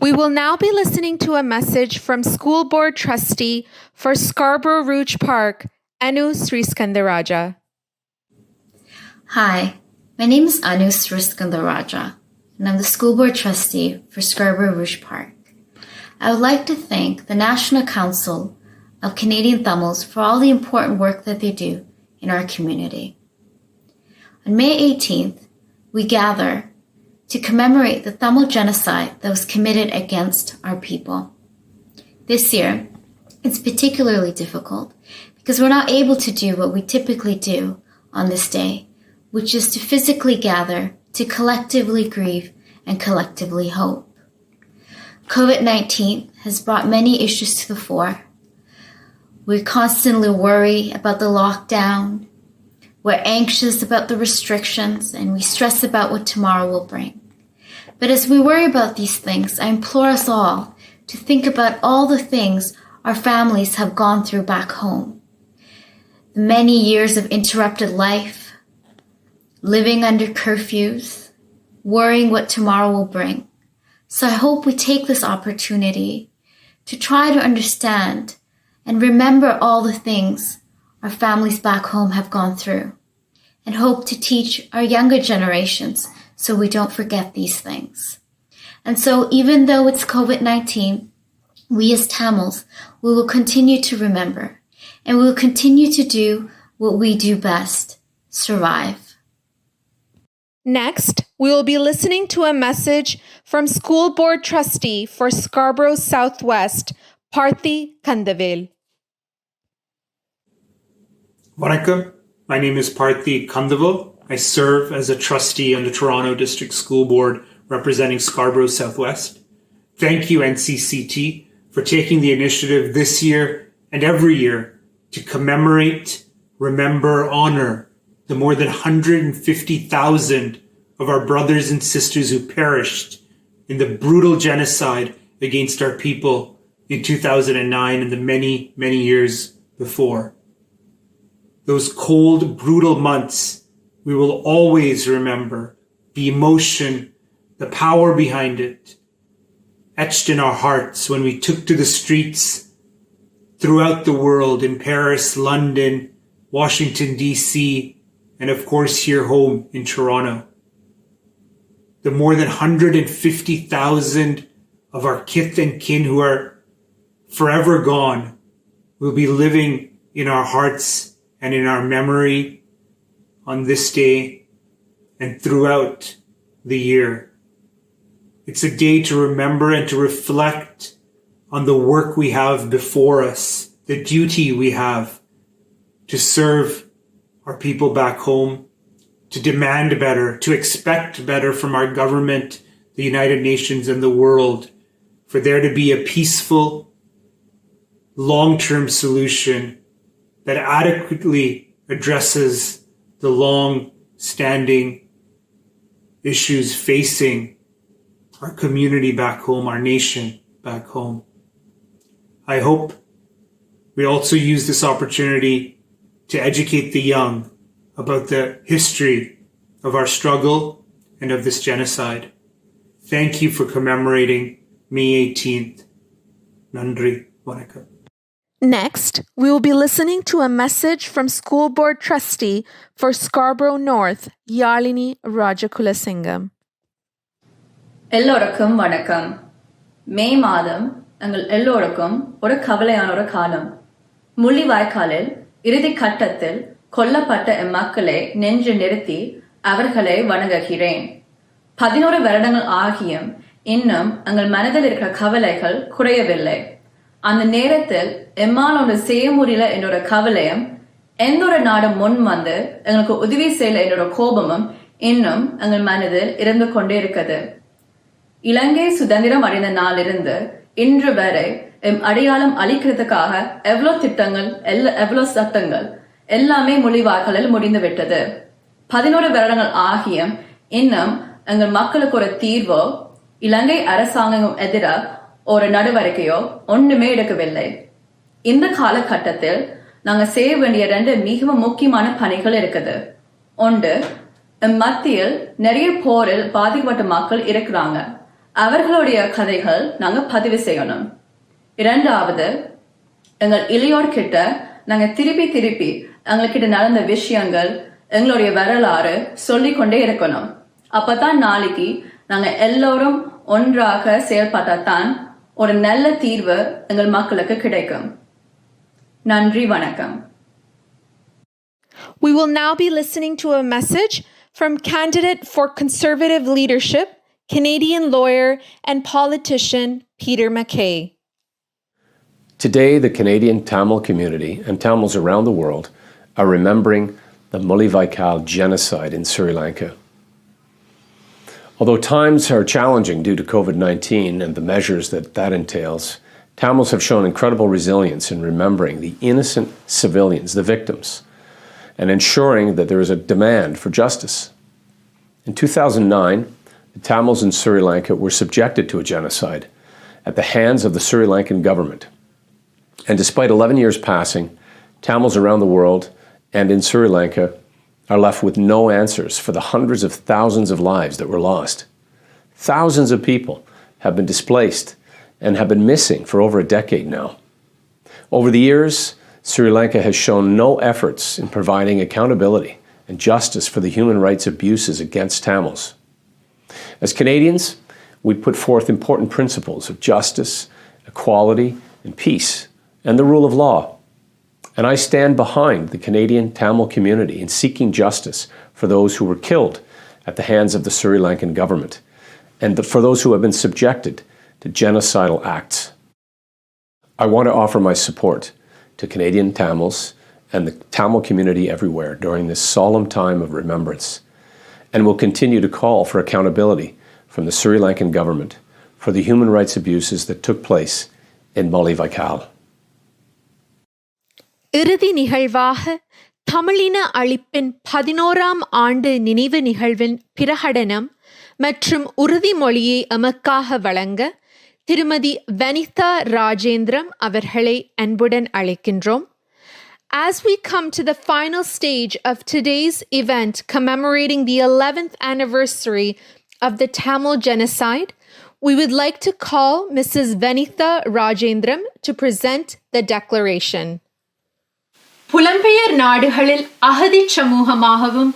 We will now be listening to a message from School Board Trustee for Scarborough Rouge Park, Anu Sriskandaraja. Hi, my name is Anu Sriskandaraja, and I'm the School Board Trustee for Scarborough Rouge Park. I would like to thank the National Council of Canadian Tamils for all the important work that they do in our community. On May 18th, we gather to commemorate the Tamil Genocide that was committed against our people. This year, it's particularly difficult because we're not able to do what we typically do on this day, which is to physically gather to collectively grieve and collectively hope. COVID-19 has brought many issues to the fore. We constantly worry about the lockdown. We're anxious about the restrictions, and we stress about what tomorrow will bring. But as we worry about these things, I implore us all to think about all the things our families have gone through back home. The many years of interrupted life, living under curfews, worrying what tomorrow will bring. So I hope we take this opportunity to try to understand and remember all the things our families back home have gone through, and hope to teach our younger generations so we don't forget these things. And so even though it's COVID-19, we as Tamils, we will continue to remember, and we will continue to do what we do best, survive. Next, we will be listening to a message from School Board Trustee for Scarborough Southwest, Parthi Kandavel. Vanakkam, my name is Parthi Kandavel. I serve as a trustee on the Toronto District School Board representing Scarborough Southwest. Thank you, NCCT, for taking the initiative this year and every year to commemorate, remember, honor the more than 150,000 of our brothers and sisters who perished in the brutal genocide against our people in 2009 and the many, many years before. Those cold, brutal months, we will always remember the emotion, the power behind it, etched in our hearts when we took to the streets throughout the world, in Paris, London, Washington, D.C., and of course here home in Toronto. The more than 150,000 of our kith and kin who are forever gone will be living in our hearts and in our memory on this day and throughout the year. It's a day to remember and to reflect on the work we have before us, the duty we have to serve our people back home, to demand better, to expect better from our government, the United Nations, and the world, for there to be a peaceful, long-term solution that adequately addresses the long-standing issues facing our community back home, our nation back home. I hope we also use this opportunity to educate the young about the history of our struggle and of this genocide. Thank you for commemorating May 18th. Nandri, Vanakkam. Next, we will be listening to a message from School Board Trustee for Scarborough North, Yalini Rajakulasingham. எல்லோருக்கும் வணக்கம். மே மாதம் எங்கள் எல்லோருக்கும் ஒரு கவலையான ஒரு காலம். முள்ளிவாய்க்காலில் இறுதி கட்டத்தில் கொல்லப்பட்ட எம்மக்களை நெஞ்சு நிறுத்தி அவர்களை வணங்குகிறேன். 11 வருடங்கள் ஆகியும் இன்னும் எங்கள் மனதில் இருக்கிற கவலைகள் குறையவில்லை. அந்த நேரத்தில் எம்மால் ஒன்று செய்ய முடியல என்னோட கவலையும், எந்த ஒரு நாடும் முன் வந்து எங்களுக்கு உதவி செய்யல என்னோட கோபமும் இன்னும் எங்கள் மனதில் இருந்து கொண்டே இருக்குது. இலங்கை சுதந்திரம் அடைந்த நாளிலிருந்து இன்று வரை எம் அடையாளம் அளிக்கிறதுக்காக எவ்வளவு திட்டங்கள், எவ்வளவு சட்டங்கள் எல்லாமே முள்ளிவாய்க்காலில் முடிந்து விட்டது. 11 வருடங்கள் ஆகியும் இன்னும் எங்கள் மக்களுக்கு ஒரு தீர்வோ, இலங்கை அரசாங்கம் எதிராக ஒரு நடவடிக்கையோ ஒண்ணுமே எடுக்கவில்லை. இந்த காலகட்டத்தில் நாங்க செய்ய வேண்டிய 2 மிகவும் முக்கியமான பணிகள் இருக்குது. ஒன்று, மத்தியில் நிறைய போரில் பாதிக்கப்பட்ட மக்கள் இருக்கிறாங்க. அவர்களுடைய கதைகள் நாங்க பதிவு செய்யணும். இரண்டாவது, எங்கள் இளையோர்கிட்ட நாங்க திருப்பி எங்ககிட்ட நடந்த விஷயங்கள், எங்களுடைய வரலாறு சொல்லிக்கொண்டே இருக்கணும். அப்பதான் நாளைக்கு நாங்க எல்லோரும் ஒன்றாக செயல்பட்டாதான் ஒரு நல்ல தீர்வு எங்கள் மக்களுக்கு கிடைக்கும். நன்றி, வணக்கம். We will now be listening to a message from candidate for conservative leadership, Canadian lawyer and politician Peter MacKay. Today, the Canadian Tamil community and Tamils around the world are remembering the Mullivaikkal genocide in Sri Lanka. Although times are challenging due to COVID-19 and the measures that entails, Tamils have shown incredible resilience in remembering the innocent civilians, the victims, and ensuring that there is a demand for justice. In 2009, the Tamils in Sri Lanka were subjected to a genocide at the hands of the Sri Lankan government. And despite 11 years passing, Tamils around the world and in Sri Lanka are left with no answers for the hundreds of thousands of lives that were lost. Thousands of people have been displaced and have been missing for over a decade now. Over the years, Sri Lanka has shown no efforts in providing accountability and justice for the human rights abuses against Tamils. As Canadians, we put forth important principles of justice, equality, and peace, and the rule of law. And I stand behind the Canadian Tamil community in seeking justice for those who were killed at the hands of the Sri Lankan government, and for those who have been subjected to genocidal acts. I want to offer my support to Canadian Tamils and the Tamil community everywhere during this solemn time of remembrance, and will continue to call for accountability from the Sri Lankan government for the human rights abuses that took place in Mullivaikkal. இறுதி நிகழ்வாக தமிழின அழிப்பின் 11ஆம் ஆண்டு நினைவு நிகழ்வின் பிரகடனம் மற்றும் உறுதிமொழியை எமக்காக வழங்க திருமதி வனிதா ராஜேந்திரம் அவர்களை அன்புடன் அழைக்கின்றோம். As we come to the final stage of today's event commemorating the 11th anniversary of the Tamil Genocide, we would like to call Mrs. Vanitha Rajendram to present the declaration. புலம்பெயர் நாடுகளில் அகதி சமூகமாகவும்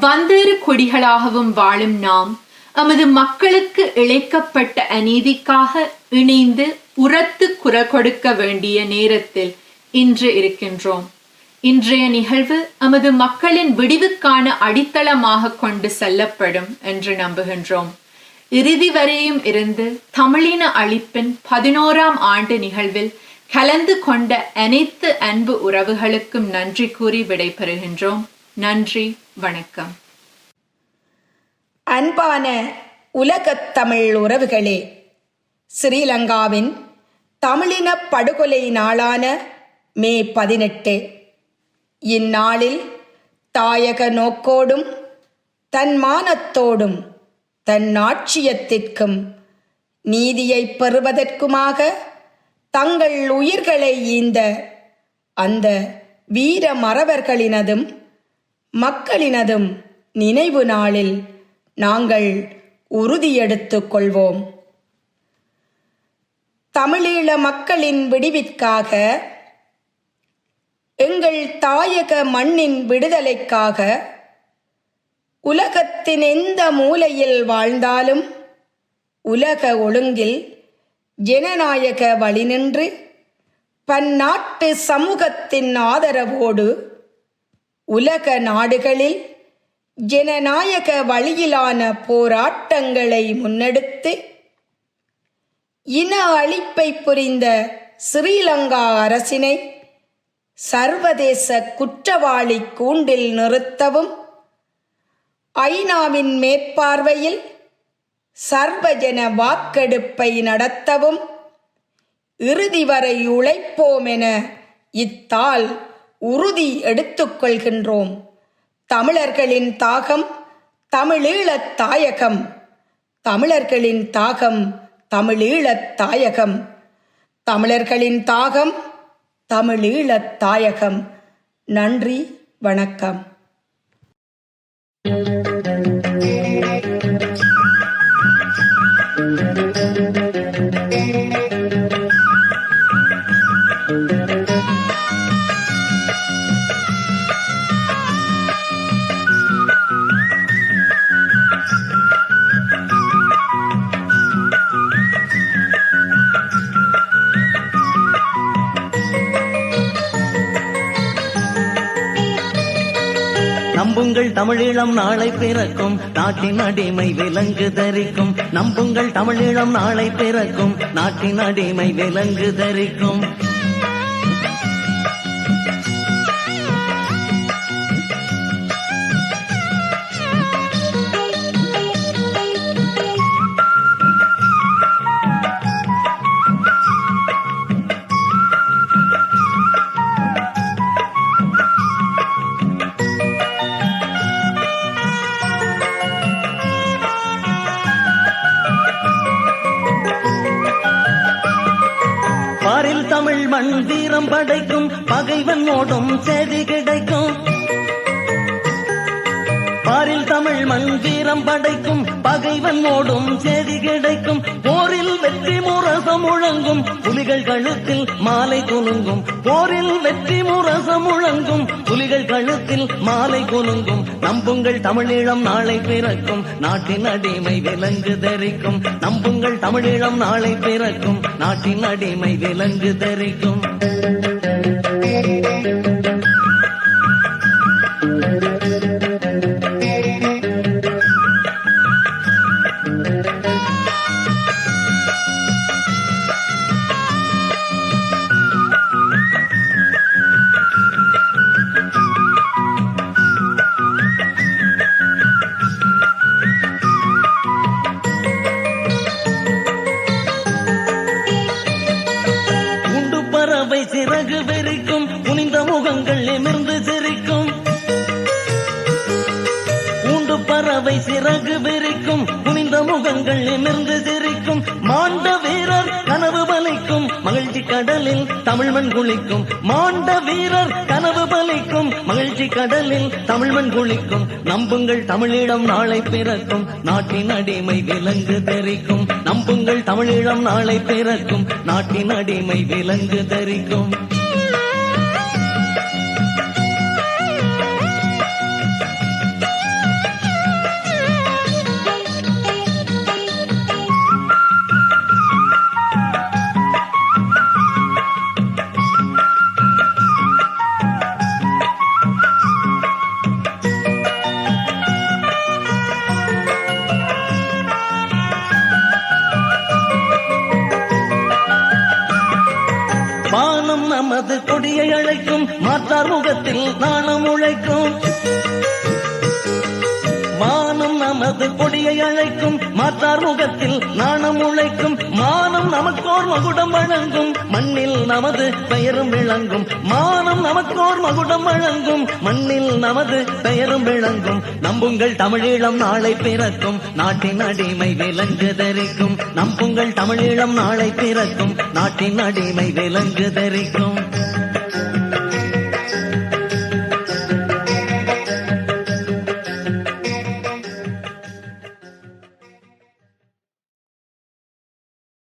வந்தேறு கொடிகளாகவும் வாழும் நாம் நமது மக்களுக்கு இழைக்கப்பட்ட அநீதிக்காக இணைந்து உரத்து குரல் கொடுக்க வேண்டிய நேரத்தில் இன்று இருக்கின்றோம். இன்றைய நிகழ்வு நமது மக்களின் விடிவுக்கான அடித்தளமாக கொண்டு செல்லப்படும் என்று நம்புகின்றோம். இறுதி வரையும் இருந்து தமிழின அழிப்பின் 11ஆம் ஆண்டு நிகழ்வில் கலந்து கொண்ட அனைத்து அன்பு உறவுகளுக்கும் நன்றி கூறி விடைபெறுகின்றோம். நன்றி, வணக்கம். அன்பான உலகத் தமிழ் உறவுகளே, ஸ்ரீலங்காவின் தமிழின படுகொலை நாளான மே 18 இந்நாளில் தாயக நோக்கோடும் தன் மானத்தோடும் தன் ஆட்சியத்திற்கும் நீதியை பெறுவதற்குமாக தங்கள் உயிர்களை ஈந்த அந்த வீர மறவர்களினதும் மக்களினதும் நினைவு நாளில் நாங்கள் உறுதியெடுத்துக் கொள்வோம். தமிழீழ மக்களின் விடிவிற்காக, எங்கள் தாயக மண்ணின் விடுதலைக்காக உலகத்தின் எந்த மூலையில் வாழ்ந்தாலும் உலக ஒழுங்கில் ஜனநாயக வழி நின்று பன்னாட்டு சமூகத்தின் ஆதரவோடு உலக நாடுகளில் ஜனநாயக வழியிலான போராட்டங்களை முன்னெடுத்து இன அழிப்பை புரிந்த ஸ்ரீலங்கா அரசினை சர்வதேச குற்றவாளி கூண்டில் நிறுத்தவும், ஐநாவின் மேற்பார்வையில் சர்வஜன வாக்கெடுப்பை நடத்தவும் இறுதி வரை உழைப்போம் என இத்தால் உறுதி எடுத்துக்கொள்கின்றோம். தமிழர்களின் தாகம் தமிழீழத் தாயகம், தமிழர்களின் தாகம் தமிழீழத் தாயகம், தமிழர்களின் தாகம் தமிழீழத் தாயகம். நன்றி, வணக்கம். Thank you. நம்புங்கள் தமிழீழம் நாளை பிறக்கும், நாட்டின் அடிமை விலங்கு தரிக்கும். நம்புங்கள் தமிழீழம் நாளை பிறக்கும், நாட்டின் அடிமை விலங்கு தரிக்கும். பாரில் தமிழ் மண் வீரம் படைக்கும், பகைவன் ஓடும் செய்தி கிடைக்கும். பாரில் தமிழ் மண் வீரம் படைக்கும், பகைவன் ஓடும் செய்தி கிடைக்கும். போரில் வெற்றி முரசம் முழங்கும், புலிகள் கழுத்தில் மாலை குலுங்கும். போரில் வெற்றி முரசம் முழங்கும், புலிகள் கழுத்தில் மாலை குலுங்கும். நம்புங்கள் தமிழீழம் நாளை பிறக்கும், நாட்டின் அடிமை விலங்கு தரிக்கும். நம்புங்கள் தமிழீழம் நாளை பிறக்கும், நாட்டின் அடிமை விலங்கு தரிக்கும். பறவை சிறகு வெறிக்கும், குனிந்த முகங்கள் நிமிர்ந்து சிரிக்கும். ஊண்டு பறவை சிறகு வெறிக்கும், குனிந்த முகங்கள் நிமிர்ந்து சிரிக்கும். மாண்ட வீரர் கனவு பலிக்கும், மகிழ்ச்சி கடலில் தமிழ்மண் குளிக்கும். மாண்ட வீரர் கனவு பலிக்கும், மகிழ்ச்சி கடலில் தமிழ்மண் குளிக்கும். நம்புங்கள் தமிழீழம் நாளை பிறக்கும், நாட்டின் அடிமை விலங்கு தரிக்கும். நம்புங்கள் தமிழீழம் நாளை பிறக்கும், நாட்டின் அடிமை விலங்கு தரிக்கும். வானம் நமது கொடியை அழைக்கும், மாற்றார் முகத்தில் நாணம் உழைக்கும். வானம் நமது கொடியை அழைக்கும், மாற்றார் முகத்தில் நாணம் உழைக்கும். மானம் நமக்கோர் மகுடம் வழங்கும், மண்ணில் நமது பெயரும் விளங்கும். மானம் நமக்கோர் மகுடம் வழங்கும், மண்ணில் நமது பெயரும் விளங்கும். நம்புங்கள் தமிழீழம் நாளை பிறக்கும், நாட்டின் அடிமை விலங்கு தரிக்கும். நம்புங்கள் தமிழீழம் நாளை பிறக்கும், நாட்டின் அடிமை விலங்கு தரிக்கும்.